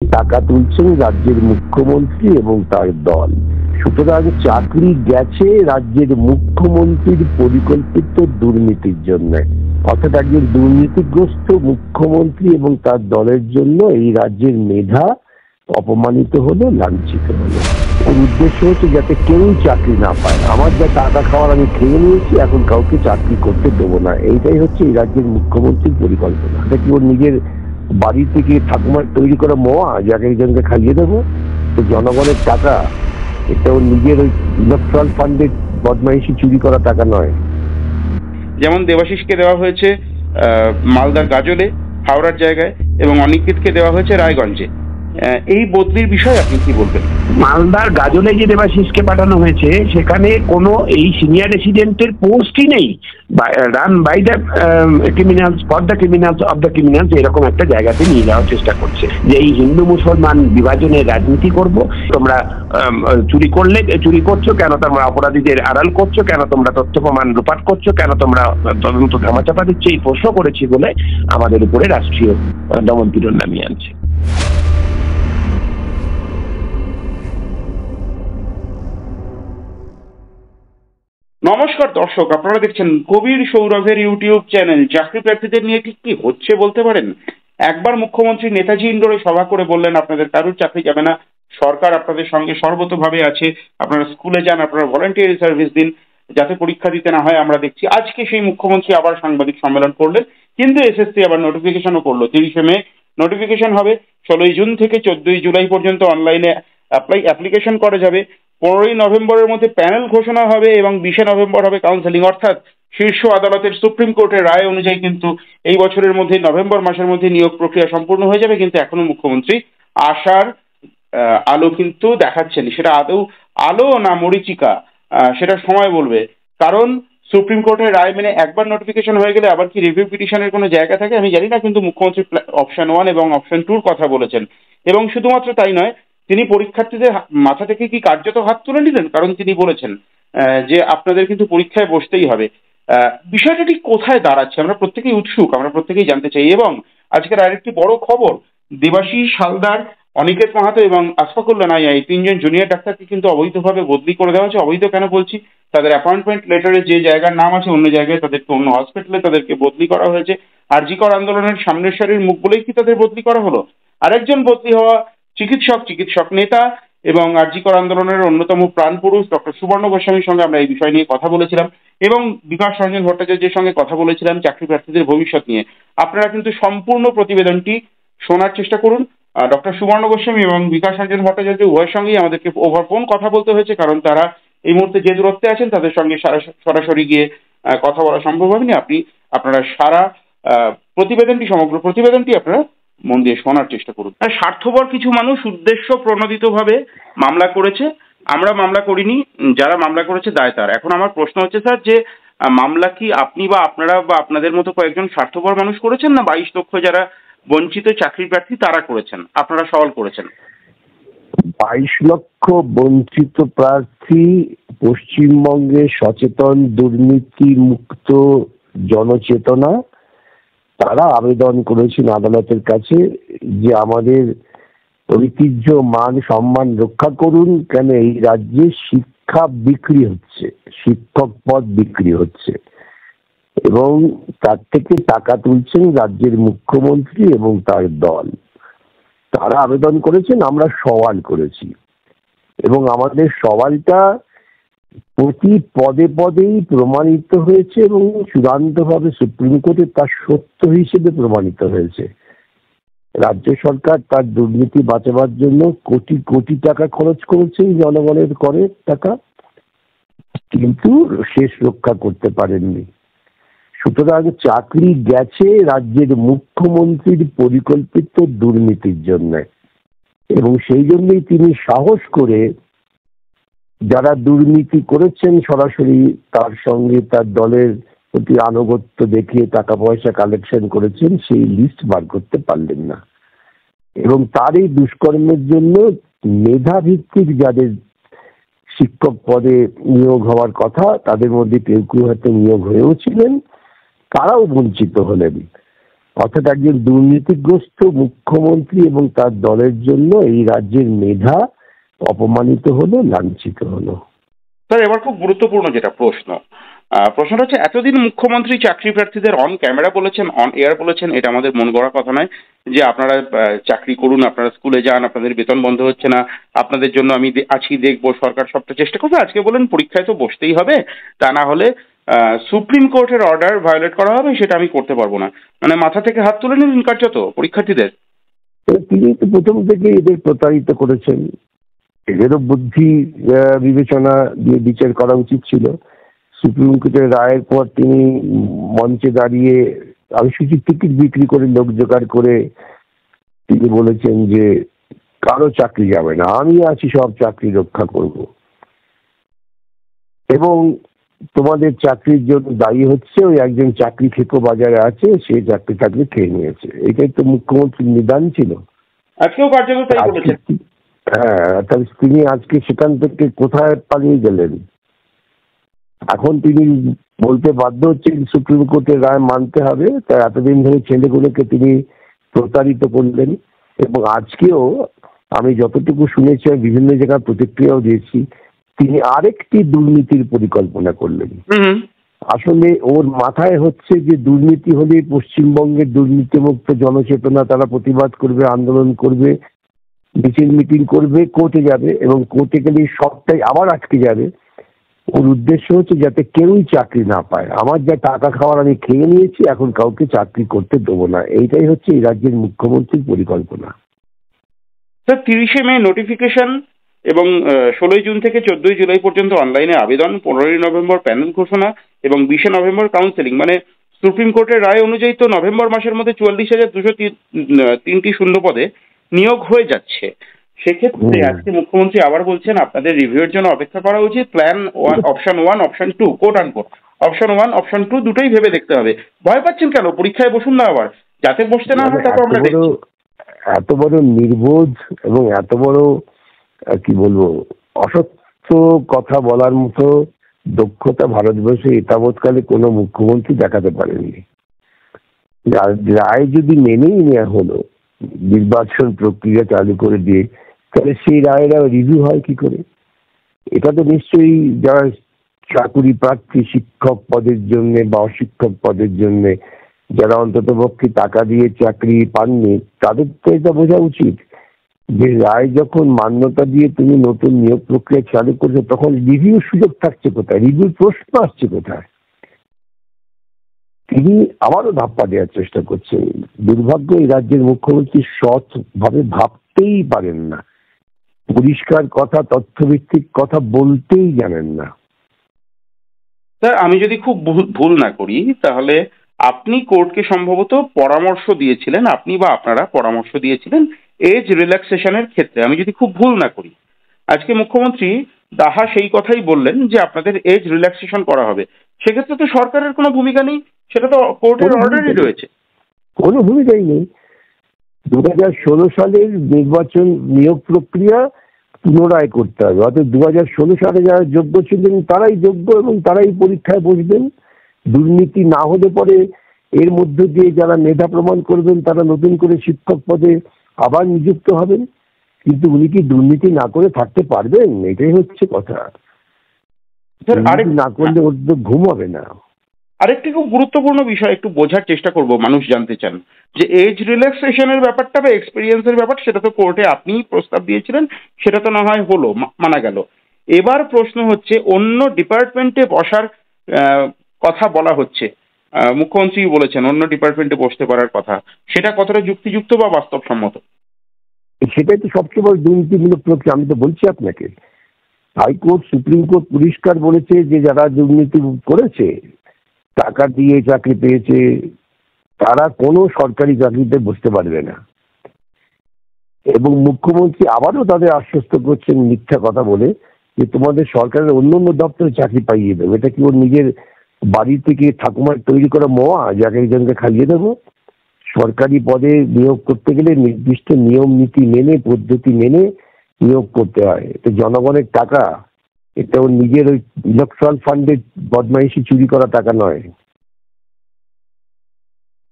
টাকা তুলছেন রাজ্যের মুখ্যমন্ত্রী এবং তার দল। সুতরাং চাকরি গেছে রাজ্যের মুখ্যমন্ত্রীর পরিকল্পিত দুর্নীতির জন্য। অর্থাৎ একজন দুর্নীতিগ্রস্ত মুখ্যমন্ত্রী এবং তার দলের জন্য এই রাজ্যের মেধা অপমানিত হলো, লাঞ্ছিত হলো। ওর উদ্দেশ্য হচ্ছে যাতে কেউ চাকরি না পায়। আমার যা টাকা খাওয়ার আমি খেয়ে নিয়েছি, এখন কাউকে চাকরি করতে দেবো না। এইটাই হচ্ছে এই রাজ্যের মুখ্যমন্ত্রীর পরিকল্পনা। এটা কি ওর নিজের বাড়ি থেকে ঠাকুমার তৈরি করা মোয়া যাকে একজনকে খাইয়ে দেবো? তো জনগণের টাকা, এটা ওর নিজের ওই ইলেকট্রাল ফান্ডের বদমাইশি চুরি করা টাকা নয়। যেমন দেবাশিসকে দেওয়া হয়েছে মালদার গাজলে, হাওড়ার জায়গায়, এবং অনিকেতকে দেওয়া হয়েছে রায়গঞ্জে। এই বদলির বিষয়ে আপনি কি বলবেন? মালদার গাজলে যে দেবাশিসকে পাঠানো হয়েছে সেখানে কোনো এই সিনিয়র রেসিডেন্টের পোস্টই নেই। Run by the criminals for the criminals of the criminals, এরকম একটা জায়গাতে নিয়ে যাওয়ার চেষ্টা করছে যে এই হিন্দু মুসলমান বিভাজনের রাজনীতি করব। তোমরা চুরি করছো কেন? তোমরা অপরাধীদের আড়াল করছো কেন? তোমরা তথ্য প্রমাণ লোপাট করছো কেন? তোমরা তদন্ত ধামাচাপা দিচ্ছ, এই প্রশ্ন করেছি বলে আমাদের উপরে রাষ্ট্রীয় দমনপীড়ন নামিয়ে আনছে। নমস্কার দর্শক, আপনারা দেখছেন কবির সৌরভের ইউটিউব চ্যানেল। চাকরি প্রার্থীদের নিয়ে ঠিক কি হচ্ছে বলতে পারেন? একবার মুখ্যমন্ত্রী নেতাজি ইন্ডোরে সভা করে বললেন আপনাদের কারুর চাকরি যাবে না, সরকার আপনাদের সঙ্গে সর্বতোভাবে আছে, আপনারা স্কুলে যান, আপনারা ভলান্টিয়ারি সার্ভিস দিন, যাতে পরীক্ষা দিতে না হয়। আমরা দেখছি আজকে সেই মুখ্যমন্ত্রী আবার সাংবাদিক সম্মেলন করলেন, কিন্তু এসএসসি আবার নোটিফিকেশনও করলো। 30শে মে নোটিফিকেশন হবে, 16ই জুন থেকে 14ই জুলাই পর্যন্ত অনলাইনে অ্যাপ্লিকেশন করা যাবে। 15ই নভেম্বরের মধ্যে প্যানেল ঘোষণা হবে এবং 20শে নভেম্বর হবে কাউন্সেলিং। অর্থাৎ শীর্ষ আদালতের সুপ্রিম কোর্টের রায় অনুযায়ী কিন্তু এই বছরের মধ্যে, নভেম্বর মাসের মধ্যে নিয়োগ প্রক্রিয়া সম্পূর্ণ হয়ে যাবে। কিন্তু এখনো মুখ্যমন্ত্রী আশার আলো কিন্তু দেখাচ্ছেন। সেটা আদৌ আলো না মরীচিকা, সেটা সময় বলবে। কারণ সুপ্রিম কোর্টের রায় মেনে একবার নোটিফিকেশন হয়ে গেলে আবার কি রিভিউ পিটিশনের কোনো জায়গা থাকে আমি জানি না, কিন্তু মুখ্যমন্ত্রী অপশন 1 এবং অপশন 2 কথা বলেছেন। এবং শুধুমাত্র তাই নয়, তিনি পরীক্ষার্থীদের মাথা থেকে কি কার্যত হাত তুলে নিলেন, কারণ তিনি বলেছেন যে আপনাদের কিন্তু পরীক্ষায় বসতেই হবে। বিষয়টা ঠিক কোথায় দাঁড়াচ্ছে আমরা প্রত্যেকেই উৎসুক, আমরা প্রত্যেকেই জানতে চাই। এবং আজকের আরেকটি বড় খবর, দেবাশিস হালদার, অনিকেত মাহাতো এবং আশফাকুল্লাহ নাইয়া, এই 3জন জুনিয়র ডাক্তারকে কিন্তু অবৈধভাবে বদলি করে দেওয়া হয়েছে। অবৈধ কেন বলছি? তাদের অ্যাপয়েন্টমেন্ট লেটারে যে জায়গার নাম আছে অন্য জায়গায় তাদেরকে, অন্য হসপিটালে তাদেরকে বদলি করা হয়েছে। আরজিকর আন্দোলনের সামনের সারির মুখ বলেই কি তাদের বদলি করা হলো? আরেকজন বদলি হওয়া চিকিৎসক নেতা এবং আরজিকর আন্দোলনের অন্যতম প্রাণপুরুষ ডক্টর সুবর্ণ গোস্বামীর সঙ্গে আমরা এই বিষয় নিয়ে কথা বলেছিলাম, এবং বিকাশ রঞ্জন ভট্টাচার্যের সঙ্গে কথা বলেছিলাম চাকরি প্রার্থীদের ভবিষ্যৎ নিয়ে। আপনারা কিন্তু সম্পূর্ণ প্রতিবেদনটি শোনার চেষ্টা করুন। ডক্টর সুবর্ণ গোস্বামী এবং বিকাশ রঞ্জন ভট্টাচার্য উভয়ের সঙ্গেই আমাদেরকে ওভার ফোন কথা বলতে হয়েছে, কারণ তারা এই মুহূর্তে যে দূরত্বে আছেন তাদের সঙ্গে সরাসরি গিয়ে কথা বলা সম্ভব হয়নি। আপনারা সারা সমগ্র প্রতিবেদনটি আপনারা মন দিয়ে শোনার চেষ্টা করুন। স্বার্থপর কিছু মানুষ উদ্দেশ্য প্রণোদিতভাবে মামলা করেছে, আমরা মামলা করিনি, যারা মামলা করেছে দায় তার। এখন আমার প্রশ্ন হচ্ছে স্যার, যে মামলা কি আপনি বা আপনারা বা আপনাদের মতো কয়েকজন স্বার্থপর মানুষ করেছেন, না 22 লক্ষ যারা বঞ্চিত চাকরি প্রার্থী তারা করেছেন, আপনারা সওয়াল করেছেন? 22 লক্ষ বঞ্চিত প্রার্থী, পশ্চিমবঙ্গে সচেতন দুর্নীতি মুক্ত জনচেতনা, তারা আবেদন করেছেন আদালতের কাছে যে আমাদের ঐতিহ্য মান সম্মান রক্ষা করুন। কেন এই রাজ্যে শিক্ষা বিক্রি হচ্ছে, শিক্ষক পদ বিক্রি হচ্ছে, এবং তার থেকে টাকা তুলছেন রাজ্যের মুখ্যমন্ত্রী এবং তার দল। তারা আবেদন করেছেন, আমরা সওয়াল করেছি, এবং আমাদের সওয়ালটা প্রতি পদে পদেই প্রমাণিত হয়েছে এবং চূড়ান্তভাবে সুপ্রিম কোর্টে তার সত্য হিসেবে প্রমাণিত হয়েছে। রাজ্য সরকার তার দুর্নীতি বাঁচাবার জন্য কোটি কোটি টাকা খরচ করেছে, জনগণের করের টাকা, কিন্তু শেষ রক্ষা করতে পারেননি। সুতরাং চাকরি গেছে রাজ্যের মুখ্যমন্ত্রীর পরিকল্পিত দুর্নীতির জন্য, এবং সেই জন্যই তিনি সাহস করে যারা দুর্নীতি করেছেন সরাসরি তার সঙ্গে তার দলের প্রতি আনুগত্য দেখিয়ে টাকা পয়সা কালেকশন করেছেন, সেই লিস্ট বার করতে পারলেন না। এবং তার এই দুষ্কর্মের জন্য মেধাভিত্তিক যাদের শিক্ষক পদে নিয়োগ হওয়ার কথা, তাদের মধ্যে কেউ কেউ হয়তো নিয়োগ হয়েও ছিলেন, তারাও বঞ্চিত হলেন। অর্থাৎ একজন দুর্নীতিগ্রস্ত মুখ্যমন্ত্রী এবং তার দলের জন্য এই রাজ্যের মেধা অপমানিত হলো, লাঞ্ছিত হলো। স্যার, এবার খুব গুরুত্বপূর্ণ যেটা প্রশ্নটা হচ্ছে, এতদিন মুখ্যমন্ত্রী চাকরি প্রার্থীদের অন ক্যামেরা বলেছেন, অন এয়ার বলেছেন, এটা আমাদের মন গড়া কথা নয়, যে আপনারা চাকরি করুন, আপনারা স্কুলে যান, আপনাদের বেতন বন্ধ হচ্ছে না, আপনাদের জন্য আমি আছি, দেখবো, সরকার সবটা চেষ্টা করবে। আজকে বলেন পরীক্ষায় তো বসতেই হবে, তা না হলে সুপ্রিম কোর্টের অর্ডার ভায়োলেট করা হবে, সেটা আমি করতে পারবো না। মানে মাথা থেকে হাত তুলে নিলেন কার্যত পরীক্ষার্থীদের। তিনি তো প্রথম থেকে এদের প্রতারিত করেছেন, এদেরও বুদ্ধি বিবেচনা দিয়ে বিচার করা উচিত ছিল। সুপ্রিম কোর্টের রায়ের পর তিনি মঞ্চে দাঁড়িয়ে আনুষ্ঠানিক টিকিট বিক্রি করে লোক জোগাড় করে তিনি বলেছেন যে কারো চাকরি যাবে না, আমি আছি, সব চাকরি রক্ষা করব, এবং তোমাদের চাকরির জন্য দায়ী হচ্ছে ওই একজন চাকরি খেকো বাজারে আছে, সে চাকরি খেয়ে নিয়েছে। এটাই তো মুখ্যমন্ত্রীর নিদান ছিল। আজকেও কার্যত তাই বলেছেন। হ্যাঁ, তাহলে তিনি আজকে সেখান থেকে কোথায় পালিয়ে গেলেন? এখন তিনি বলতে বাধ্য হচ্ছেন সুপ্রিম কোর্টের রায় মানতে হবে, তাই এতদিন ধরে ছেলেগুলোকে তিনি প্রতারিত করলেন। এবং আজকেও আমি যতটুকু শুনেছি, বিভিন্ন জায়গায় প্রতিক্রিয়াও দিয়েছি, তিনি আরেকটি দুর্নীতির পরিকল্পনা করলেন। আসলে ওর মাথায় হচ্ছে যে দুর্নীতি হলে পশ্চিমবঙ্গের দুর্নীতিমুক্ত জনচেতনা, তারা প্রতিবাদ করবে, আন্দোলন করবে, মিছিল মিটিং করবে, কোর্টে যাবে, এবং কোর্টে গেলে সবটাই আবার আটকে যাবে। ওর উদ্দেশ্য হচ্ছে যাতে কেউই চাকরি না পায়। আমার যা টাকা খাওয়ার আমি খেয়ে নিয়েছি, এখন কাউকে চাকরি করতে দেবো না। এইটাই হচ্ছে এই রাজ্যের মুখ্যমন্ত্রীর পরিকল্পনা। স্যার, 30শে মে নোটিফিকেশন এবং 16ই জুন থেকে 14ই জুলাই পর্যন্ত অনলাইনে আবেদন, 15ই নভেম্বর প্যানেল ঘোষণা এবং 20শে নভেম্বর কাউন্সেলিং। মানে সুপ্রিম কোর্টের রায় অনুযায়ী তো নভেম্বর মাসের মধ্যে 44,203টি শূন্য পদে নিয়োগ হয়ে যাচ্ছে। সেক্ষেত্রে আজকে মুখ্যমন্ত্রী আবার বলছেন আপনাদের রিভিউয়ের জন্য অপেক্ষা করা উচিত। Plan option 1, option 2, coat unquote, option 1, option 2 দুটোই ভেবে দেখতে হবে। ভয় পাচ্ছেন কেন? পরীক্ষায় বসুন না, আবার যাতে বসতে না হয় তা তো আমরা দেখছি। এত বড় নির্বোধ এবং এত বড় কি বলবো অসত্য কথা বলার মতো দক্ষতা ভারতবর্ষে এতাবৎকালে কোনো মুখ্যমন্ত্রী দেখাতে পারেননি। রায় যদি মেনেই নেওয়া হলো নির্বাচন প্রক্রিয়া চালু করে দিয়ে, তাহলে সেই রায়ের রিভিউ হয় কি করে? এটা তো নিশ্চয়ই যারা চাকুরি প্রার্থী শিক্ষক পদের জন্য বা অশিক্ষক পদের জন্য, যারা অন্তত পক্ষে টাকা দিয়ে চাকরি পাননি, তাদের তো এটা বোঝা উচিত যে রায় যখন মান্যতা দিয়ে তুমি নতুন নিয়োগ প্রক্রিয়া চালু করছো, তখন রিভিউ সুযোগ থাকছে কোথায়? রিভিউ প্রশ্ন আসছে কোথায়? তিনি আবারও ধাপ্পা দেওয়ার চেষ্টা করছেন। দুর্ভাগ্য, এই রাজ্যের মুখ্যমন্ত্রী সৎ ভাবে ভাবতেই পারেন না, পরিষ্কার কথা, তথ্যভিত্তিক কথা বলতেই জানেন না। স্যার, আমি যদি খুব ভুল না করি, তাহলে আপনি কোর্টকে সম্ভবত পরামর্শ দিয়েছিলেন, আপনি বা আপনারা পরামর্শ দিয়েছিলেন এজ রিল্যাক্সেশনের ক্ষেত্রে, আমি যদি খুব ভুল না করি। আজকে মুখ্যমন্ত্রী দাহা সেই কথাই বললেন যে আপনাদের এজ রিল্যাক্সেশন করা হবে। সেক্ষেত্রে তো সরকারের কোনো ভূমিকা নেই, সেটা তো কোর্টের অর্ডারই রয়েছে। কোনো ভূমিকাই নেই। 2016 সালের নির্বাচন নিয়োগ প্রক্রিয়া পুনরায় করতে হবে। অর্থাৎ 2016 সালে যারা যোগ্য ছিলেন তারাই যোগ্য এবং তারাই পরীক্ষায় বসবেন। দুর্নীতি না হলে পরে এর মধ্য দিয়ে যারা মেধা প্রমাণ করবেন তারা নতুন করে শিক্ষক পদে আবার নিযুক্ত হবেন। কিন্তু উনি কি দুর্নীতি না করে থাকতে পারবেন? এটাই হচ্ছে কথা। না করলে ওর তো ঘুম হবে না। আরেকটি খুব গুরুত্বপূর্ণ বিষয় একটু বোঝার চেষ্টা করব, মানুষ জানতে চান যে এজ রিল্যাক্সেশনের ব্যাপারটা বা এক্সপিরিয়েন্সের ব্যাপার, সেটা তো কোর্টে আপনিই প্রস্তাব দিয়েছিলেন, সেটা তো না হয় হলো, মানা গেল। এবার প্রশ্ন হচ্ছে অন্য ডিপার্টমেন্টে বসার কথা বলা হচ্ছে, মুখ্যমন্ত্রী বলেছেন অন্য ডিপার্টমেন্টে বসতে পারার কথা, সেটা কতটা যুক্তিযুক্ত বা বাস্তবসম্মত? সেটাই তো সবচেয়ে বড় দুর্নীতিমূলক প্রক্রিয়া। আমি তো বলছি আপনাকে, হাইকোর্ট, সুপ্রিম কোর্ট পরিষ্কার বলেছে যে যারা দুর্নীতি করেছে, টাকা দিয়ে চাকরি পেয়েছে, তারা কোনো সরকারি চাকরিতে বসতে পারবে না। এবং মুখ্যমন্ত্রী আবারও তাদের আশ্বস্ত করছেন মিথ্যা কথা বলে যে তোমাদের সরকারের অন্য অন্য দপ্তরে চাকরি পাইয়ে দেবে। এটা কি ওর নিজের বাড়ি থেকে ঠাকুমার তৈরি করা মোয়া, যাকে একজনকে খাইয়ে দেবো? সরকারি পদে নিয়োগ করতে গেলে নির্দিষ্ট নিয়ম নীতি মেনে, পদ্ধতি মেনে নিয়োগ করতে হয়। এটা জনগণের টাকা, এটা ওর নিজের ওই ইলেকট্রাল ফান্ডের বদমাইশি চুরি করা টাকা নয়।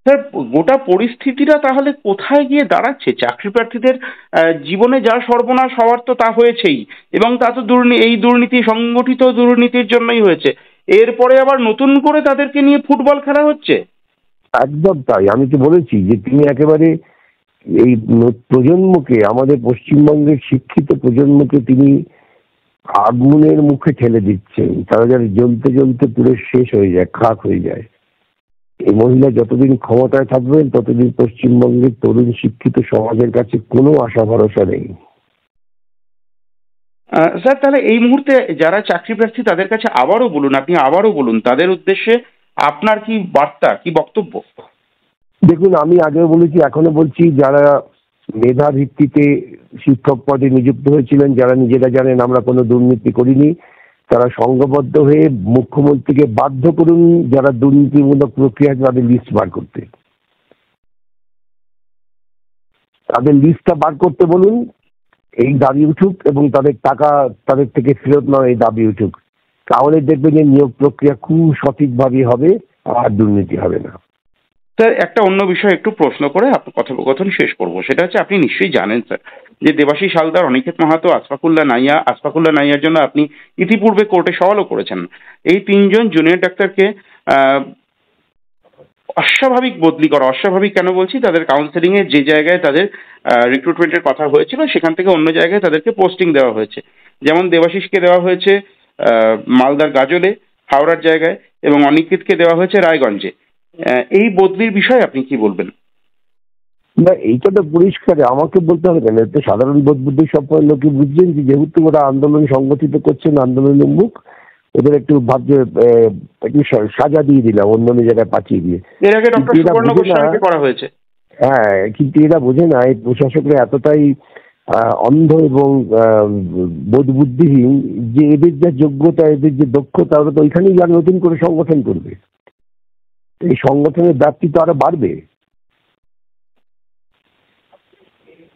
স্যার, গোটা পরিস্থিতিটা তাহলে কোথায় গিয়ে দাঁড়াচ্ছে? চাকরি প্রার্থীদের জীবনে যা সর্বনাশ হওয়ার তো তা হয়েছেই, এবং তা তো এই দুর্নীতি, সংগঠিত দুর্নীতির জন্যই হয়েছে। এরপরে আবার নতুন করে তাদেরকে নিয়ে ফুটবল খেলা হচ্ছে। একদম তাই, আমি তো বলেছি যে তিনি একেবারে এই প্রজন্মকে, আমাদের পশ্চিমবঙ্গের শিক্ষিত প্রজন্মকে তিনি আগুনের মুখে ঠেলে দিচ্ছেন। তারা যেন জ্বলতে জ্বলতে পুরো শেষ হয়ে যায়, খাক হয়ে যায়। এই মহিলা যতদিন ক্ষমতায় থাকবেন ততদিন পশ্চিমবঙ্গের তরুণ শিক্ষিত সমাজের কাছে কোনো আশা ভরসা নেই। স্যার, তাহলে এই মুহূর্তে যারা চাকরি প্রার্থী তাদের কাছে আবারও বলুন, আপনি আবারও বলুন, তাদের উদ্দেশ্যে আপনার কি বার্তা, কি বক্তব্য? দেখুন, আমি আগেও বলেছি, এখনো বলছি, যারা মেধা ভিত্তিতে শিক্ষক পদে নিযুক্ত হয়েছিলেন, যারা নিজেরা জানেন আমরা কোনো দুর্নীতি করিনি, তারা সংঘবদ্ধ হয়ে মুখ্যমন্ত্রীকে বাধ্য করুন যারা দুর্নীতিমূলক প্রক্রিয়া, তাদের লিস্ট বার করতে, তাদের লিস্টটা বার করতে বলুন। এই দাবি উঠুক এবং তাদের টাকা তাদের থেকে ফেরত নেওয়া এই দাবি উঠুক। তাহলে দেখবেন যে নিয়োগ প্রক্রিয়া খুব সঠিকভাবে হবে, আর দুর্নীতি হবে না। স্যার, একটা অন্য বিষয় একটু প্রশ্ন করে আপনার কথোপকথন শেষ করব। সেটা হচ্ছে, আপনি নিশ্চয়ই জানেন স্যার যে দেবাশিস হালদার, অনিকেত মাহাতো, আসফাকুল্লাহ নাইয়ার জন্য আপনি ইতিপূর্বে কোর্টে সওয়ালও করেছেন। এই তিনজন জুনিয়র ডাক্তারকে অস্বাভাবিক বদলি করা, অস্বাভাবিক কেন বলছি, তাদের কাউন্সেলিং এ যে জায়গায় তাদের রিক্রুটমেন্টের কথা হয়েছিল সেখান থেকে অন্য জায়গায় তাদেরকে পোস্টিং দেওয়া হয়েছে। যেমন দেবাশিসকে দেওয়া হয়েছে মালদার গাজলে, হাওড়ার জায়গায়, এবং অনিকেতকে দেওয়া হয়েছে রায়গঞ্জে। এই বদলির বিষয়ে আপনি কি বলবেন? না, এইটা তো পরিষ্কার, আমাকে বলতে হবে কেন? তো সাধারণ বোধ বুদ্ধি সম্পন্ন লোকে বুঝছেন যে যেহেতু ওরা আন্দোলন সংগঠিত করছেন, আন্দোলনের মুখ, ওদের একটু ভাবছে একটু সাজা দিয়ে দিলাম, অন্য জায়গায় পাঠিয়ে দিয়ে। এর আগে ডক্টর সুবর্ণ গোস্বামীকে করা হয়েছে। হ্যাঁ, কিন্তু এরা বোঝে না, এই প্রশাসকরা এতটাই অন্ধ এবং বোধ বুদ্ধিহীন যে এদের যা যোগ্যতা, এদের যে দক্ষতা, ওরা তো ওইখানেই আর নতুন করে সংগঠন করবে। এই সংগঠনের ব্যাপ্তি তো আরো বাড়বে।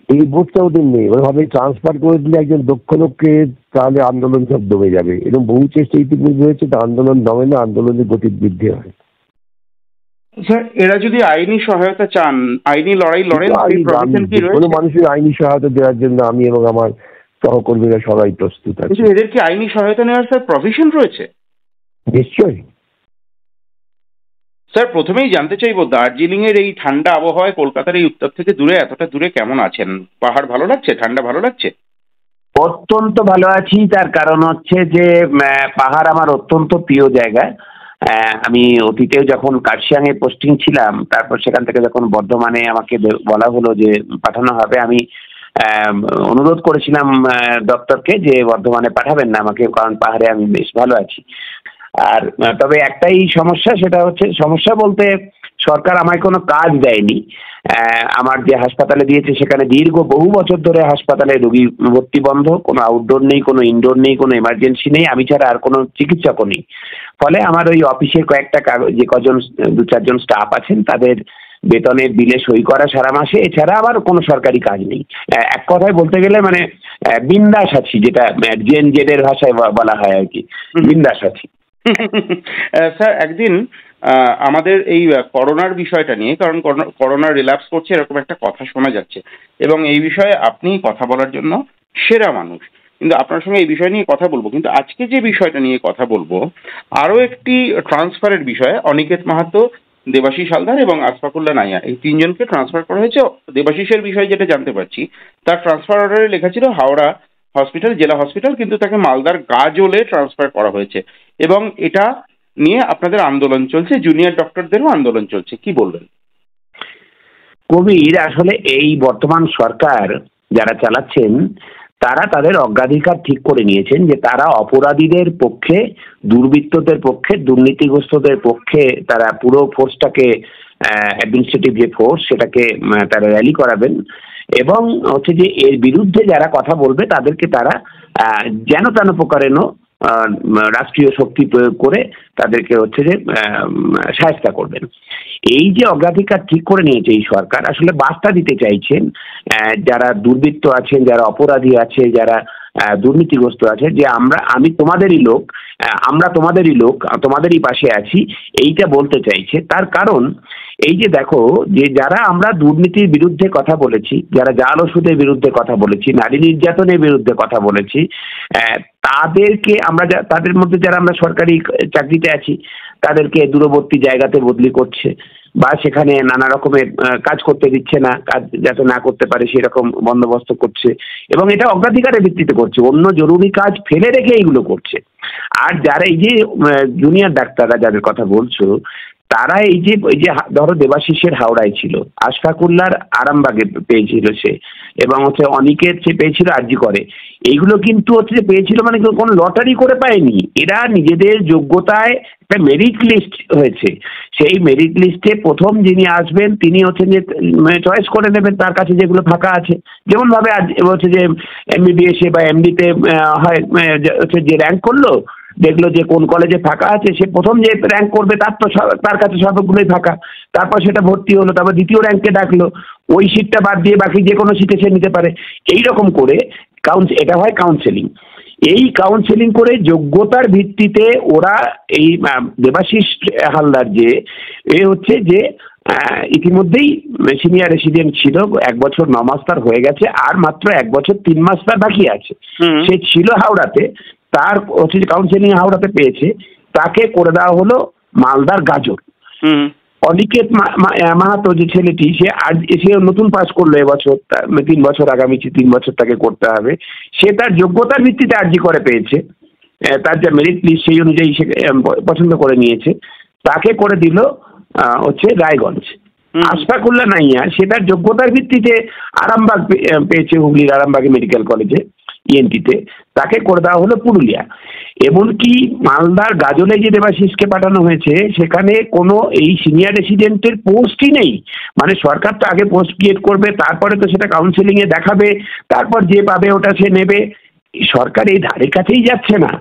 এই বোধটা ওদের নেই। ওইভাবে ট্রান্সফার করে দিলে একজন দক্ষ লোককে, তাহলে আন্দোলন সব দমে যাবে। এরকম বহু চেষ্টা ইতিপূর্বে হয়েছে, তা আন্দোলন দমে না, আন্দোলনের গতি বৃদ্ধি হয়। স্যার, এরা যদি আইনি সহায়তা চান, আইনি লড়াই লড়েন, কোনো মানুষের আইনি সহায়তা দেওয়ার জন্য আমি এবং আমার সহকর্মীরা সবাই প্রস্তুত আছি। এদের কি আইনি সহায়তা নেওয়ার স্যার প্রভিশন রয়েছে? নিশ্চয়ই। স্যার, প্রথমেই জানতে চাইবো, দার্জিলিং এর এই ঠান্ডা আবহাওয়ায় কলকাতার এই উত্তর থেকে দূরে, এতটা দূরে কেমন আছেন? পাহাড় ভালো লাগছে? ঠান্ডা ভালো লাগছে? অত্যন্ত ভালো আছি। তার কারণ হচ্ছে যে পাহাড় আমার অত্যন্ত প্রিয় জায়গা। আমি অতীতেও যখন কার্শিয়াংয়ে পোস্টিং ছিলাম, তারপর সেখান থেকে যখন বর্ধমানে আমাকে বলা হলো যে পাঠানো হবে, আমি অনুরোধ করেছিলাম দপ্তরকে যে বর্ধমানে পাঠাবেন না আমাকে, কারণ পাহাড়ে আমি বেশ ভালো আছি। আর তবে একটাই সমস্যা, সেটা হচ্ছে, সমস্যা বলতে সরকার আমায় কোনো কাজ দেয়নি। আমার যে হাসপাতালে দিয়েছে সেখানে বহু বছর ধরে হাসপাতালে রোগী ভর্তি বন্ধ, কোনো আউটডোর নেই, কোনো ইনডোর নেই, কোনো এমার্জেন্সি নেই, আমি ছাড়া আর কোনো চিকিৎসকও নেই। ফলে আমার ওই অফিসের কয়েকটা যে কজন 2-4 জন স্টাফ আছেন তাদের বেতনের বিলে সই করা সারা মাসে, এছাড়া আবার কোনো সরকারি কাজ নেই। এক কথায় বলতে গেলে মানে বিন্দাস আছি, যেটা জেনের ভাষায় বলা হয় আর কি, বিন্দাস আছি। স্যার, একদিন আমাদের এই করোনার বিষয়টা নিয়ে, কারণ করোনা রিল্যাপস করছে এরকম একটা কথা শোনা যাচ্ছে, এবং এই বিষয়ে আপনি কথা বলার জন্য সেরা মানুষ, কিন্তু আপনার সঙ্গে এই বিষয় নিয়ে কথা বলবো। কিন্তু আজকে যে বিষয়টা নিয়ে কথা বলবো, আরো একটি ট্রান্সফারের বিষয়ে, অনিকেত মাহাতো, দেবাশিস হালদার এবং আসফাকুল্লাহ নাইয়া, এই তিনজনকে ট্রান্সফার করা হয়েছে। দেবাশিসের বিষয়ে যেটা জানতে পারছি, তার ট্রান্সফার অর্ডারে লেখা ছিল হাওড়া হসপিটাল, জেলা হসপিটাল, কিন্তু তাকে মালদার গাজলে ট্রান্সফার করা হয়েছে, এবং এটা নিয়ে আপনাদের আন্দোলন চলছে, জুনিয়র ডক্টরদেরও আন্দোলন চলছে, কি বলবেন? কবির, আসলে এই বর্তমান সরকার যারা চালাচ্ছেন তারা তাদের অগ্রাধিকার ঠিক করে নিয়েছেন যে তারা অপরাধীদের পক্ষে, দুর্বৃত্তদের পক্ষে, দুর্নীতিগ্রস্তদের পক্ষে তারা পুরো ফোর্সটাকে, অ্যাডমিনিস্ট্রেটিভ যে ফোর্স সেটাকে তারা র্যালি করাবেন, এবং হচ্ছে যে এর বিরুদ্ধে যারা কথা বলবে তাদেরকে তারা যেন তেন প্রকারেণ রাষ্ট্রীয় শক্তি প্রয়োগ করে তাদেরকে হচ্ছে যে শায়েস্তা করবেন। এই যে অগ্রাধিকার ঠিক করে নিয়েছে এই সরকার, আসলে বার্তা দিতে চাইছেন যারা দুর্বৃত্ত আছেন, যারা অপরাধী আছে, যারা দুর্নীতিগ্রস্ত আছে, যে আমি তোমাদেরই লোক, আমরা তোমাদেরই লোক, তোমাদেরই পাশে আছি, এইটা বলতে চাইছে। তার কারণ এই যে দেখো, যে যারা আমরা দুর্নীতির বিরুদ্ধে কথা বলেছি, যারা জাল ওষুধের বিরুদ্ধে কথা বলেছি, নারী নির্যাতনের বিরুদ্ধে কথা বলেছি, তাদেরকে তাদের মধ্যে যারা আমরা সরকারি চাকরিতে আছি তাদেরকে দূরবর্তী জায়গাতে বদলি করছে, বা সেখানে নানা রকমের কাজ করতে দিচ্ছে না, কাজ যাতে না করতে পারে সেরকম বন্দোবস্ত করছে, এবং এটা অগ্রাধিকারের ভিত্তিতে করছে, অন্য জরুরি কাজ ফেলে রেখে এইগুলো করছে। আর যারা এই যে জুনিয়র ডাক্তাররা যাদের কথা বলছো, তারা এই যে ধরো দেবাশিসের হাওড়ায় ছিল, আশফাকুল্লার আরামবাগে পেয়েছিল সে, এবং অনিকের সে পেয়েছিল আরজি করে। এইগুলো কিন্তু যে পেয়েছিল মানে কোনো লটারি করে পায়নি, এরা নিজেদের যোগ্যতায় একটা মেরিট লিস্ট হয়েছে, সেই মেরিট লিস্টে প্রথম যিনি আসবেন তিনি যে চয়েস করে নেবেন তার কাছে যেগুলো ফাঁকা আছে। যেমন ভাবে আজ যে এমবিবিএস বা এমডিতে হয় যে র্যাঙ্ক করলো, দেখলো যে কোন কলেজে ফাঁকা আছে, সে প্রথম যে র্যাঙ্ক করবে তার কাছে সবগুলোই ফাঁকা, তারপর সেটা ভর্তি হলো, তারপর দ্বিতীয় র্যাঙ্কে ডাকলো, ওই সিটটা বাদ দিয়ে বাকি যে কোনো সিটে সে নিতে পারে। এইরকম করে এটা হয় কাউন্সেলিং। এই কাউন্সেলিং করে যোগ্যতার ভিত্তিতে ওরা এই দেবাশিস হালদার যে যে ইতিমধ্যেই সিনিয়র রেসিডেন্ট ছিল, 1 বছর 9 মাস তার হয়ে গেছে, আর মাত্র 1 বছর 3 মাস তার বাকি আছে। সে ছিল হাওড়াতে, তার কাউন্সেলিং হাওড়াতে পেয়েছে, তাকে করে দেওয়া হলো মালদার গাজর। অনিকেত মাহাতো যে ছেলেটি, সে নতুন পাস করলো এবছর, 3 বছর আগামী 3 বছর তাকে করতে হবে, সে তার যোগ্যতার ভিত্তিতে আরজি করে পেয়েছে, তার যা মেরিট লিস্ট সেই অনুযায়ী সে পছন্দ করে নিয়েছে, তাকে করে দিল রায়গঞ্জ। আশফাকুল্লা নাইয়া সে তার যোগ্যতার ভিত্তিতে আরামবাগ পেয়েছে, হুগলির আরামবাগে মেডিকেল কলেজে ইএনটিতে, তাকে করে দেওয়া হলো পুরুলিয়া। এমনকি মালদার গাজলে যে দেবাশিসকে পাঠানো হয়েছে সেখানে কোনো এই সিনিয়র রেসিডেন্টের পোস্টই নেই। মানে সরকার তো আগে পোস্ট ক্রিয়েট করবে, তারপরে তো সেটা কাউন্সেলিংয়ে দেখাবে, তারপর যে পাবে ওটা সে নেবে। সরকার এই ধারে কাছেই যাচ্ছে না,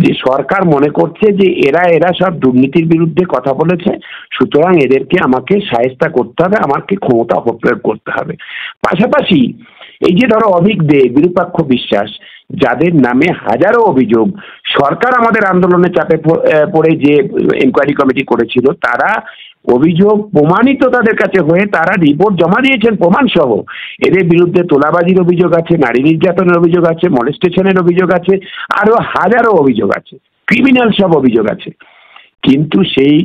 যে সরকার মনে করছে যে এরা সব দুর্নীতির বিরুদ্ধে কথা বলেছে, সুতরাং এদেরকে আমাকে শায়েস্তা করতে হবে, আমাকে ক্ষমতা অপপ্রয়োগ করতে হবে। পাশাপাশি এই যে ধরো অভিক দে, বিরূপাক্ষ বিশ্বাস, যাদের নামে হাজারো অভিযোগ, সরকার আমাদের আন্দোলনের চাপে পড়ে যে এনকোয়ারি কমিটি করেছিল, তারা অভিযোগ প্রমাণিত তাদের কাছে হয়ে তারা রিপোর্ট জমা দিয়েছেন প্রমাণ সহ। এদের বিরুদ্ধে তোলাবাজির অভিযোগ আছে, নারী নির্যাতনের অভিযোগ আছে, মলেস্টেশনের অভিযোগ আছে, আরো হাজারো অভিযোগ আছে, ক্রিমিনাল সব অভিযোগ আছে। কিন্তু সেই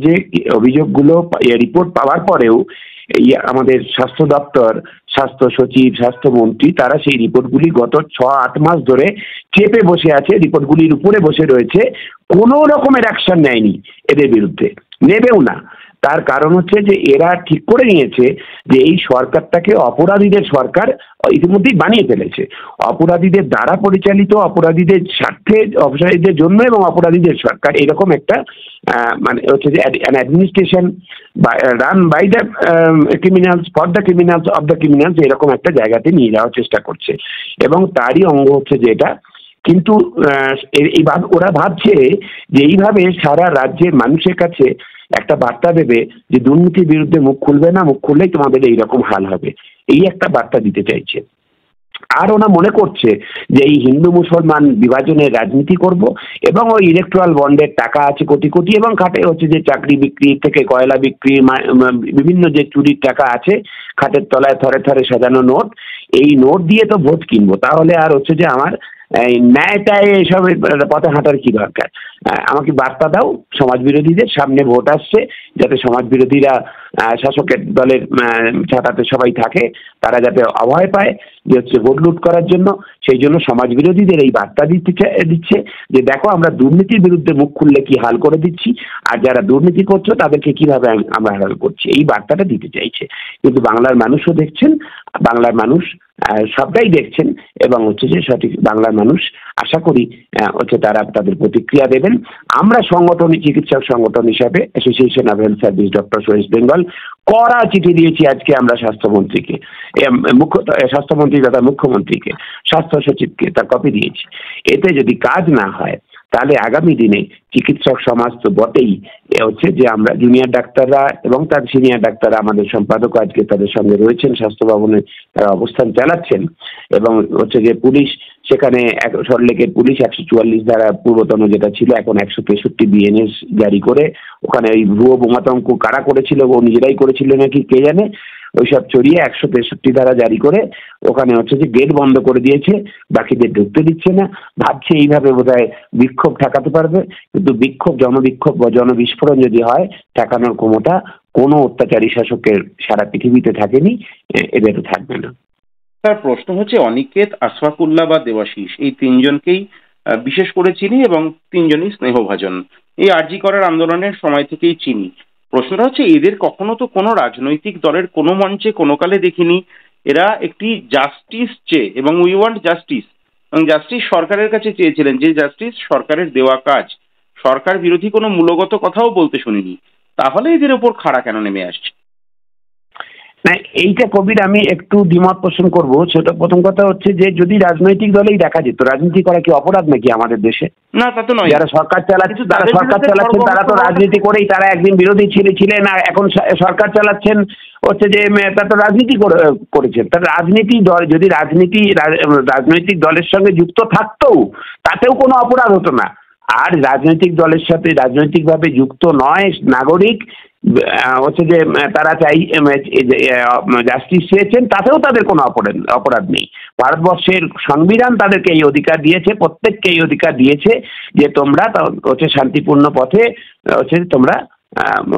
যে অভিযোগগুলো রিপোর্ট পাওয়ার পরেও এই আমাদের স্বাস্থ্য দপ্তর, স্বাস্থ্য সচিব, স্বাস্থ্যমন্ত্রী, তারা সেই রিপোর্টগুলি গত 6-8 মাস ধরে চেপে বসে আছে, রিপোর্টগুলির উপরে বসে রয়েছে, কোনো রকমের অ্যাকশন নেয়নি এদের বিরুদ্ধে, নেবেও না। তার কারণ যে এরা ঠিক করে নিয়েছে যে এই সরকারটাকে অপরাধীদের সরকার ইতিমধ্যেই বানিয়ে ফেলেছে, অপরাধীদের দ্বারা পরিচালিত, অপরাধীদের স্বার্থে, অপরাধীদের জন্য এবং অপরাধীদের সরকার, এরকম একটা মানে যে administration run by the criminals for the criminals of the criminals, এরকম একটা জায়গাতে নিয়ে যাওয়ার চেষ্টা করছে, এবং তারই অঙ্গ যে এটা। কিন্তু ওরা ভাবছে যে এইভাবে সারা রাজ্যের মানুষের কাছে একটা বার্তা দেবে যে দুর্নীতির বিরুদ্ধে মুখ খুলবে না, মুখ খুললেই তোমাদের এইরকম হাল হবে, এই একটা বার্তা দিতে চাইছে। আর ওরা মনে করছে যে এই হিন্দু মুসলমান বিভাজনের রাজনীতি করব, এবং ওই ইলেকট্রাল বন্ডের টাকা আছে কোটি কোটি, এবং খাটে যে চাকরি বিক্রি থেকে কয়লা বিক্রি, বিভিন্ন যে চুরির টাকা আছে, খাটের তলায় থরে থরে সাজানো নোট, এই নোট দিয়ে তো ভোট কিনবো, তাহলে আর যে আমার ন্যায়টায় এসব পথে হাঁটার কি দরকার। আমাকে বার্তা দাও সমাজ বিরোধীদের, সামনে ভোট আসছে, যাতে সমাজ বিরোধীরা শাসকের দলের ছাতাতে সবাই থাকে, তারা যাতে অভয় পায় যে ভোট লুট করার জন্য, সেই জন্য সমাজ বিরোধীদের এই বার্তা দিচ্ছে যে দেখো আমরা দুর্নীতির বিরুদ্ধে মুখ খুললে কি হাল করে দিচ্ছি, আর যারা দুর্নীতি করছো তাদেরকে কিভাবে আমরা হাল করছি, এই বার্তাটা দিতে চাইছে। কিন্তু বাংলার মানুষও দেখছেন, বাংলার মানুষ সবটাই দেখছেন, এবং যে সঠিক বাংলার মানুষ আশা করি তারা তাদের প্রতিক্রিয়া দেবেন। আমরা চিকিৎসক সংগঠন হিসাবে association of health service doctors West Bengal কড়া চিঠি দিয়েছি আজকে আমরা স্বাস্থ্যমন্ত্রীকে, স্বাস্থ্যমন্ত্রী তথা মুখ্যমন্ত্রীকে, স্বাস্থ্য সচিবকে তার কপি দিয়েছি। এতে যদি কাজ না হয় তাহলে আগামী দিনে চিকিৎসক সমাজ তো বটেই, যে আমরা জুনিয়র ডাক্তাররা এবং তার সিনিয়র ডাক্তাররা, আমাদের সম্পাদক আজকে তাদের সঙ্গে রয়েছেন, স্বাস্থ্য ভবনে তারা অবস্থান চালাচ্ছেন, এবং যে পুলিশ সেখানে সল্টলেকের পুলিশ 144 ধারা পূর্বতন যেটা ছিল এখন 163 বিএনএস জারি করে ওখানে ওই ভুয়ো বোমাতঙ্ক কারা করেছিল, ও নিজেরাই করেছিল নাকি কে জানে, ওইসব চড়িয়ে 163 ধারা জারি করে ওখানে হচ্ছে যে গেট বন্ধ করে দিয়েছে, বাকিদের ঢুকতে দিচ্ছে না। ভাবছে এইভাবে বোধহয় বিক্ষোভ ঠেকাতে পারবে, কিন্তু জনবিক্ষোভ বা জনবিস্ফোরণ যদি হয়, ঠেকানোর ক্ষমতা কোনো অত্যাচারী শাসকের সারা পৃথিবীতে থাকেনি, এদেরও থাকবে না। তার প্রশ্ন হচ্ছে, অনিকেত, আশফাকুল্লাহ বা দেবাশিস এই তিনজনকেই বিশেষ করে চিনি এবং তিনজনই স্নেহভাজন। এই আরজি করার আন্দোলনের সময় থেকেই চিনি। প্রশ্নটা হচ্ছে, এদের কখনো তো কোনো রাজনৈতিক দলের কোনো মঞ্চে কোনো কালে দেখিনি। এরা একটি জাস্টিস চেয়ে, এবং উই ওয়ান্ট জাস্টিস, এবং জাস্টিস সরকারের কাছে চেয়েছিলেন, যে জাস্টিস সরকারের দেওয়া কাজ, সরকার বিরোধী কোনো মূলগত কথাও বলতে শুনিনি। তাহলে এদের ওপর খাড়া কেন নেমে আসছে? না, এইটা কবির আমি একটু দ্বিমত পোষণ করবো। সেটা প্রথম কথা হচ্ছে যে যদি রাজনৈতিক দলেই দেখা যেত, রাজনীতি করা কি অপরাধ নাকি আমাদের দেশে? না, তা তো নয়। যারা সরকার চালাচ্ছেন তারা তো রাজনীতি করেই, তারা একদিন বিরোধী ছিলেন আর এখন সরকার চালাচ্ছেন, হচ্ছে যে তারা তো রাজনীতি করেছেন। তার রাজনীতি দল যদি রাজনৈতিক দলের সঙ্গে যুক্ত থাকতো তাতেও কোনো অপরাধ হতো না। আর রাজনৈতিক দলের সাথে রাজনৈতিকভাবে যুক্ত নয় নাগরিক হচ্ছে যে তারা চাই জাস্টিস চেয়েছেন, তাতেও তাদের কোনো অপরাধ নেই। ভারতবর্ষের সংবিধান তাদেরকে এই অধিকার দিয়েছে, প্রত্যেককে এই অধিকার দিয়েছে যে তোমরা হচ্ছে শান্তিপূর্ণ পথে হচ্ছে তোমরা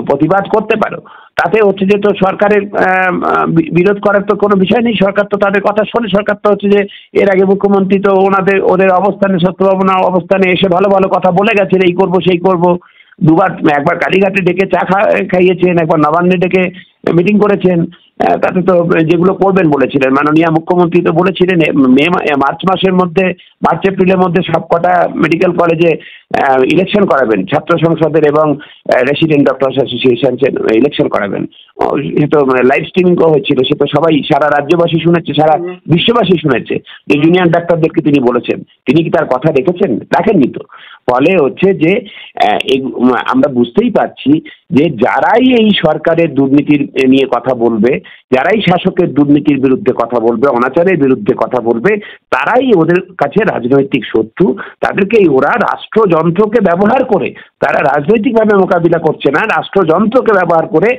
প্রতিবাদ করতে পারো। তাতে হচ্ছে যে তো সরকারের বিরোধ করার তো কোনো বিষয় নেই, সরকার তো তাদের কথা শোনে। সরকার তো হচ্ছে যে এর আগে মুখ্যমন্ত্রী তো ওদের অবস্থানে, সত্যভাবনা অবস্থানে এসে ভালো ভালো কথা বলে গেছেন, এই করব সেই করব। একবার কালীঘাটে ডেকে চা খাইয়েছেন, একবার নবান্নে ডেকে মিটিং করেছেন। তাতে তো যেগুলো করবেন বলেছিলেন মাননীয় মুখ্যমন্ত্রী, তো বলেছিলেন মার্চ এপ্রিলের মধ্যে সবকটা মেডিকেল কলেজে ইলেকশন করাবেন, ছাত্র সংসদের এবং রেসিডেন্ট ডক্টরস অ্যাসোসিয়েশন ইলেকশন করাবেন। সে তো লাইভ স্ট্রিমিংও হয়েছিল, সে তো সবাই সারা রাজ্যবাসী শুনেছে, সারা বিশ্ববাসী শুনেছে যে জুনিয়র ডাক্তারদেরকে তিনি বলেছেন। তিনি কি তার কথা রাখেননি তো? ফলে হচ্ছে যে আমরা বুঝতেই পারছি যে যারাই এই সরকারের দুর্নীতির নিয়ে কথা বলবে, যারাই শাসকের দুর্নীতির বিরুদ্ধে কথা বলবে, অনাচারের বিরুদ্ধে কথা বলবে, তারাই ওদের কাছে রাজনৈতিক শত্রু। তাদেরকেই ওরা রাষ্ট্রযন্ত্রকে ব্যবহার করে, তারা রাজনৈতিকভাবে মোকাবিলা করছে না, রাষ্ট্রযন্ত্রকে ব্যবহার করে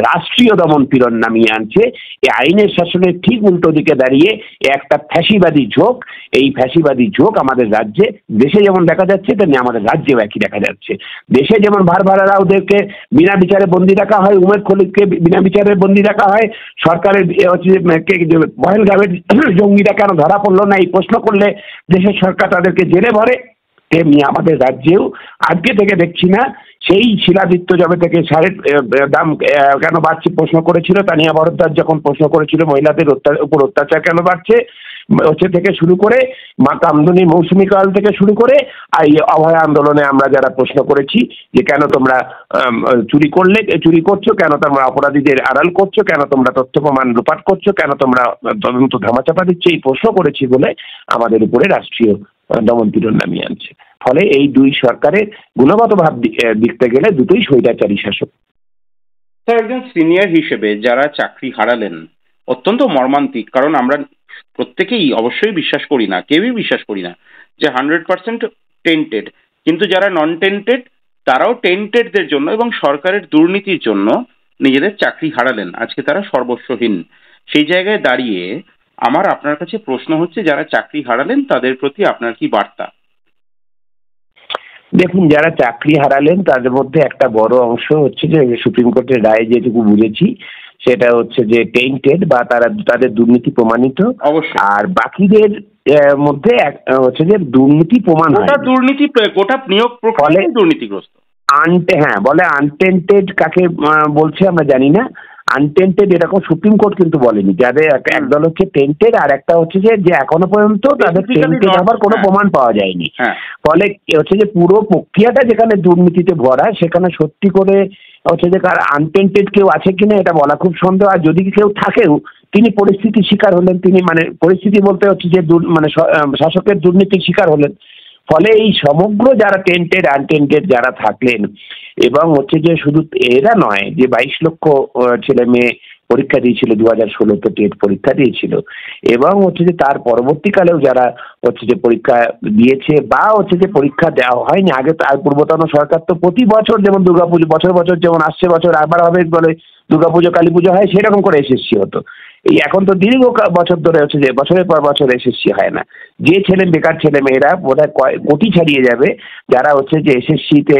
রাষ্ট্রীয় দমন পীড়ন নামিয়ে আনছে। এই আইনের শাসনের ঠিক উল্টো দিকে দাঁড়িয়ে একটা ফ্যাসিবাদী ঝোঁক, এই ফ্যাসিবাদী ঝোঁক আমাদের রাজ্যে, দেশে যেমন দেখা যাচ্ছে তেমনি আমাদের রাজ্যেও একই দেখা যাচ্ছে। দেশে যেমন ভারভারারা ওদেরকে বিনা বিচারে বন্দি রাখা হয়, উমের খলিককে বিনা বিচারে বন্দি রাখা হয়, সরকারের হচ্ছে পহেলগাঁওয়ের জঙ্গিরা কেন ধরা পড়লো না এই প্রশ্ন করলে দেশের সরকার তাদেরকে জেলে ভরে, তেমনি আমাদের রাজ্যেও আজকে থেকে দেখছি না, সেই শিলাদিত্য জবে থেকে সারের দাম কেন বাড়ছে প্রশ্ন করেছিল, তানিয়া ভরদ্বাজ যখন প্রশ্ন করেছিল মহিলাদের উপর অত্যাচার কেন বাড়ছে, হচ্ছে থেকে শুরু করে মা কামদুনি মৌসুমী কাল থেকে শুরু করে এই অভয় আন্দোলনে আমরা যারা প্রশ্ন করেছি যে কেন তোমরা চুরি করছো, কেন তোমরা অপরাধীদের আড়াল করছো, কেন তোমরা তথ্য প্রমাণ লোপাট করছো, কেন তোমরা তদন্ত ধামাচাপা দিচ্ছ, এই প্রশ্ন করেছি বলে আমাদের উপরে রাষ্ট্রীয় দমন পীড়ন নামিয়ে আনছে। ফলে এই দুই সরকারের গুণগত ভাব দেখতে গেলে দুটোই স্বৈরাচারী শাসক। স্যার, একজন সিনিয়র হিসেবে যারা চাকরি হারালেন, অত্যন্ত মর্মান্তিক। কারণ আমরা প্রত্যেকেই অবশ্যই বিশ্বাস করি না, কেউই বিশ্বাস করি না যে 100% টেন্টেড, কিন্তু যারা নন টেন্টেড তারাও টেন্টেডদের জন্য এবং সরকারের দুর্নীতির জন্য নিজেদের চাকরি হারালেন। আজকে তারা সর্বস্বহীন। সেই জায়গায় দাঁড়িয়ে আমার আপনার কাছে প্রশ্ন হচ্ছে, যারা চাকরি হারালেন তাদের প্রতি আপনার কি বার্তা? দেখুন, যারা চাকরি হারালেন তাদের মধ্যে একটা বড় অংশ হচ্ছে যে সুপ্রিম কোর্টের রায়ে যেটুকু বুঝেছি সেটা হচ্ছে যে টেন্টেড বা তাদের দুর্নীতি প্রমাণিত। আর বাকিদের মধ্যে হচ্ছে যে দুর্নীতি প্রমাণ হয়, গোটা নিয়োগ প্রক্রিয়া দুর্নীতিগ্রস্ত। বলে আনটেন্টেড কাকে বলছে আমরা জানি না। আনটেন্টেড এরকম সুপ্রিম কোর্ট কিন্তু বলেনি। যাদের একদল হচ্ছে টেন্টেড আর একটা হচ্ছে যে এখনো পর্যন্ত তাদের টেন্টেড হবার কোনো প্রমাণ পাওয়া যায়নি। ফলে হচ্ছে যে পুরো প্রক্রিয়াটা যেখানে দুর্নীতিতে ভরা, সেখানে সত্যি করে হচ্ছে যে কার আনটেন্টেড কেউ আছে কিনা এটা বলা খুব সন্দেহ। আর যদি কেউ থাকেও তিনি পরিস্থিতির শিকার হলেন, তিনি পরিস্থিতি বলতে হচ্ছে যে শাসকের দুর্নীতির শিকার হলেন। ফলে এই সমগ্র যারা টেন্টেড আনটেন্টেড যারা থাকলেন, এবং হচ্ছে যে শুধু এরা নয় যে 22 লক্ষ ছেলে মেয়ে পরীক্ষা দিয়েছিল, 2016 টেট পরীক্ষা দিয়েছিল, এবং হচ্ছে যে তার পরবর্তীকালেও যারা হচ্ছে যে পরীক্ষা দিয়েছে বা হচ্ছে যে পরীক্ষা দেওয়া হয়নি, আগে তার পূর্বতন সরকার তো প্রতি বছর যেমন দুর্গাপুজো বছর বছর যেমন আসছে বছর আবার হবে বলে দুর্গাপুজো কালী পুজো হয়, সেরকম করে এসএসসি হতো। এই এখন তো দীর্ঘ বছর ধরে হচ্ছে যে বছরের পর বছর এসএসসি হয় না। যে বেকার ছেলে মেয়েরা বোধহয় কোটি ছাড়িয়ে যাবে, যারা হচ্ছে যে এসএসসিতে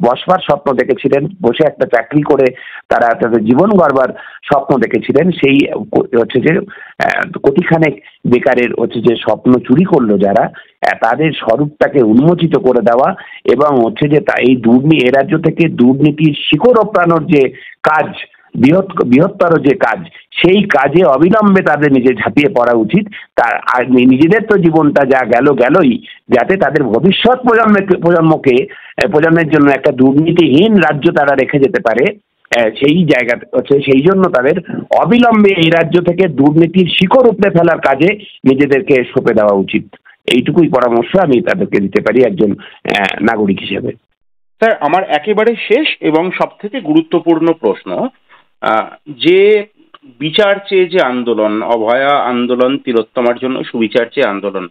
বসবার স্বপ্ন দেখেছিলেন, বসে একটা চাকরি করে তারা তাদের জীবন গড়বার স্বপ্ন দেখেছিলেন, সেই হচ্ছে যে কোটিখানেক বেকারের হচ্ছে যে স্বপ্ন চুরি করলো যারা, তাদের স্বরূপটাকে উন্মোচিত করে দেওয়া এবং হচ্ছে যে এই এ রাজ্য থেকে দুর্নীতির শিকড় ওপড়ানোর যে কাজ, বৃহত্তর যে কাজ, সেই কাজে অবিলম্বে তাদের নিজে ঝাঁপিয়ে পড়া উচিত। তার আর নিজেদের তো জীবনটা যা গেলই, যাতে তাদের ভবিষ্যৎ প্রজন্মের জন্য একটা দুর্নীতিহীন রাজ্য তারা রেখে যেতে পারে, সেই জায়গা হচ্ছে সেই জন্য তাদের অবিলম্বে এই রাজ্য থেকে দুর্নীতির শিকড় উপড়ে ফেলার কাজে নিজেদেরকে সঁপে দেওয়া উচিত। এইটুকুই পরামর্শ আমি তাদেরকে দিতে পারি একজন নাগরিক হিসেবে। স্যার, আমার একেবারে শেষ এবং সব থেকে গুরুত্বপূর্ণ প্রশ্ন, যে বিচার চেয়ে যে আন্দোলন, অভয়া আন্দোলন, তিলোত্তমার জন্য সুবিচার চেয়ে আন্দোলন,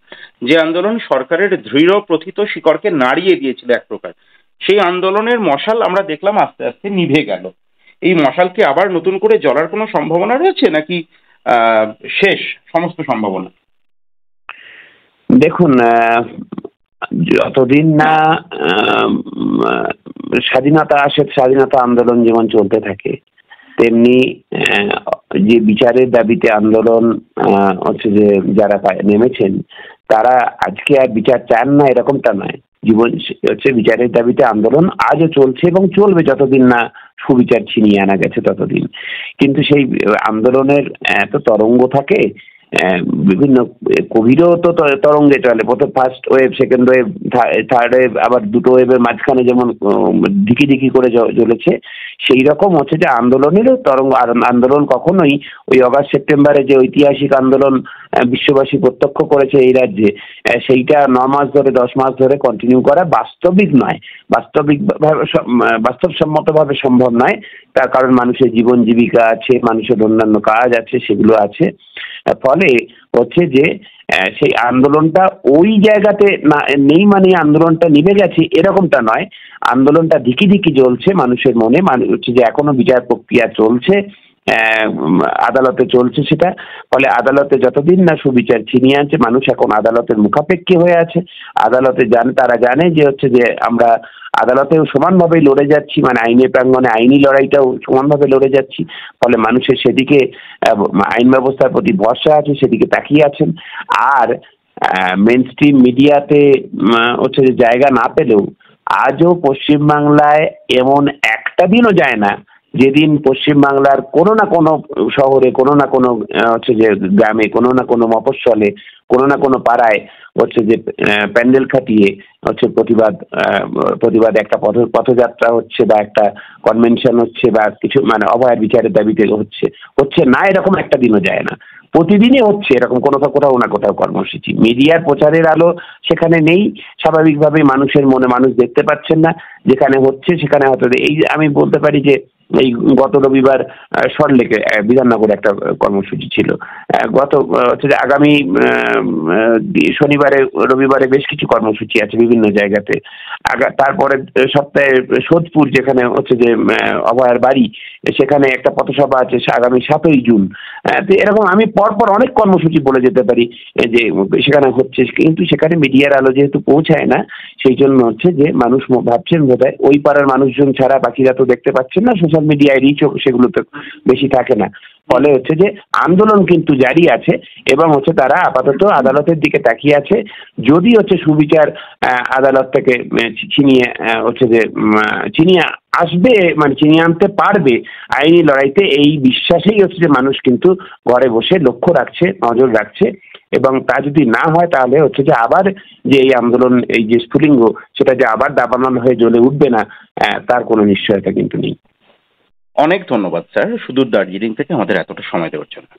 যে আন্দোলন সরকারের দৃঢ় প্রথিত শিকড়কে নাড়িয়ে দিয়েছিল এক প্রকার, সেই আন্দোলনের মশাল আমরা দেখলাম আস্তে আস্তে নিভে গেল। এই মশাল কি আবার নতুন করে জ্বলার কোনো সম্ভাবনা রয়েছে, নাকি শেষ সমস্ত সম্ভাবনা? দেখুন, যতদিন না স্বাধীনতা আসে, স্বাধীনতা আন্দোলন যেমন চলতে থাকে, তেমনি যে বিচারের দাবিতে আন্দোলন হচ্ছে যে যারা নেমেছেন, তারা আজকে আর বিচার চান না এরকমটা নয়। জীবন হচ্ছে বিচারের দাবিতে আন্দোলন আজও চলছে এবং চলবে যতদিন না সুবিচার ছিনিয়ে আনা গেছে ততদিন। কিন্তু সেই আন্দোলনের এত তরঙ্গ থাকে, বিভিন্ন কোভিডও তো তরঙ্গে চলে, প্রথম first wave, second wave, third wave, আবার দুটো ওয়েভের মাঝখানে যেমন ধিকি করে চলেছে, সেই রকম হচ্ছে যে আন্দোলনেরও তরঙ্গ। আন্দোলন কখনোই ওই অগাস্ট সেপ্টেম্বরে যে ঐতিহাসিক আন্দোলন বিশ্ববাসী প্রত্যক্ষ করেছে এই রাজ্যে, সেইটা 9 মাস ধরে 10 মাস ধরে কন্টিনিউ করা বাস্তবিক নয়, বাস্তবসম্মতভাবে সম্ভব নয়। তার কারণ মানুষের জীবন জীবিকা আছে, মানুষের অন্যান্য কাজ আছে, সেগুলো আছে। ফলে হচ্ছে যে সেই আন্দোলনটা ওই জায়গাতে না নেই মানে আন্দোলনটা নিভে গেছে এরকমটা নয়। আন্দোলনটা ধিকি জ্বলছে মানুষের মনে, হচ্ছে যে এখনো বিচার প্রক্রিয়া চলছে, আদালতে চলছে সেটা। ফলে আদালতে যতদিন না সুবিচার ছিনিয়ে আনছে, মানুষ এখন আদালতের মুখাপেক্ষী হয়ে আছে। আদালতে তারা জানে যে হচ্ছে যে আমরা আদালতেও সমানভাবে লড়ে যাচ্ছি, মানে আইনের প্রাঙ্গণে আইনি লড়াইটাও সমানভাবে লড়ে যাচ্ছি। ফলে মানুষের সেদিকে আইন ব্যবস্থার প্রতি ভরসা আছে, সেদিকে তাকিয়ে আছেন। আর মেন স্ট্রিম মিডিয়াতে হচ্ছে যে জায়গা না পেলেও আজও পশ্চিমবাংলায় এমন একটা দিনও যায় না যেদিন পশ্চিমবাংলার কোনো না কোনো শহরে, কোনো না কোনো হচ্ছে যে গ্রামে, কোনো না কোনো মফস্বলে, কোনো না কোনো পাড়ায় হচ্ছে যে প্যান্ডেল খাটিয়ে হচ্ছে প্রতিবাদ একটা পথযাত্রা হচ্ছে বা একটা কনভেনশন হচ্ছে বা কিছু মানে অভয়ার বিচারের দাবিতে হচ্ছে না, এরকম একটা দিনও যায় না। প্রতিদিনই হচ্ছে এরকম কোথাও না কোথাও কর্মসূচি। মিডিয়ার প্রচারের আলো সেখানে নেই, স্বাভাবিকভাবে মানুষের মনে মানুষ দেখতে পাচ্ছেন না। যেখানে হচ্ছে সেখানে হয়তো এই আমি বলতে পারি যে এই গত রবিবার সল্টলেকে বিধাননগরে একটা কর্মসূচি ছিল, হচ্ছে যে আগামী রবিবারে বেশ কিছু কর্মসূচি আছে বিভিন্ন জায়গাতে। তারপরে সপ্তাহে সোদপুর, যেখানে হচ্ছে যে অভয়ার বাড়ি, সেখানে একটা পথসভা আছে আগামী 7ই জুন। তো এরকম আমি পরপর অনেক কর্মসূচি বলে যেতে পারি যে সেখানে হচ্ছে, কিন্তু সেখানে মিডিয়ার আলো যেহেতু পৌঁছায় না, সেই জন্য হচ্ছে যে মানুষ ভাবছেন বোধহয় ওই পাড়ার মানুষজন ছাড়া বাকিরা তো দেখতে পাচ্ছেন না, সোশ্যাল মিডিয়ায় রিচও সেগুলোতে বেশি থাকে না। ফলে হচ্ছে যে আন্দোলন কিন্তু জারি আছে এবং হচ্ছে তারা আপাতত আদালতের দিকে তাকিয়ে আছে। যদি হচ্ছে সুবিচার আদালত থেকে ছিনিয়ে আসবে, মানে ছিনিয়ে আনতে পারবে আইনি লড়াইতে, এই বিশ্বাসেই হচ্ছে যে মানুষ কিন্তু ঘরে বসে লক্ষ্য রাখছে, নজর রাখছে। এবং তা যদি না হয় তাহলে হচ্ছে যে আবার যে এই আন্দোলন, এই যে স্ফুলিঙ্গ, সেটা যে আবার দাবানল হয়ে জ্বলে উঠবে না, তার কোনো নিশ্চয়তা কিন্তু নেই। অনেক ধন্যবাদ স্যার, সুদূর দার্জিলিং থেকে আমাদের এতটা সময় দেওয়ার জন্য।